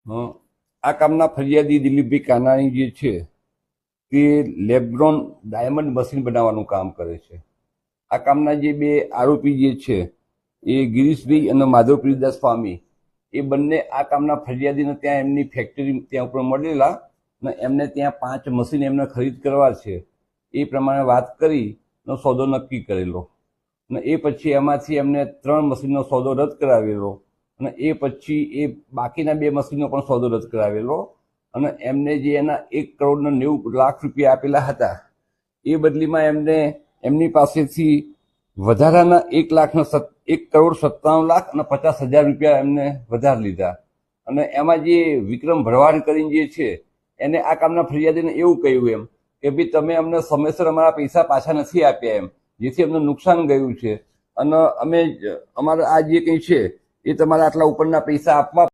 આ કામના ફરિયાદી દિલીપભાઈ કાનાણી જે છે તે લેબ્રોન ડાયમંડ મશીન બનાવવાનું કામ કરે છે. આ કામના જે બે આરોપી જે છે એ ગિરીશભાઈ અને માધવપ્રિયદાસ સ્વામી એ બંને આ કામના ફરિયાદીને ત્યાં એમની ફેક્ટરી ત્યાં ઉપર મળેલા અને એમને ત્યાં 5 મશીન એમને ખરીદ કરવા છે એ પ્રમાણે વાત કરી સોદો નક્કી કરેલો અને એ પછી એમાંથી એમને 3 મશીનનો સોદો રદ કરાવેલો અને એ પછી એ બાકીના 2 મશીનનો પણ સોદો રદ કરાવેલો અને એમને જે એના 1,90,00,000 રૂપિયા આપેલા હતા એ બદલીમાં એમને એમની પાસેથી વધારાના 1,97,50,000 રૂપિયા એમને વધારે લીધા અને એમાં જે વિક્રમ ભરવાડ કરીને જે છે એને આ કામના ફરિયાદીને એવું કહ્યું એમ કે ભાઈ તમે અમને સમયસર અમારા પૈસા પાછા નથી આપ્યા એમ, જેથી અમને નુકસાન ગયું છે અને અમે અમારા આ જે કંઈ છે એ તમારા આટલા ઉપરના પૈસા આપવા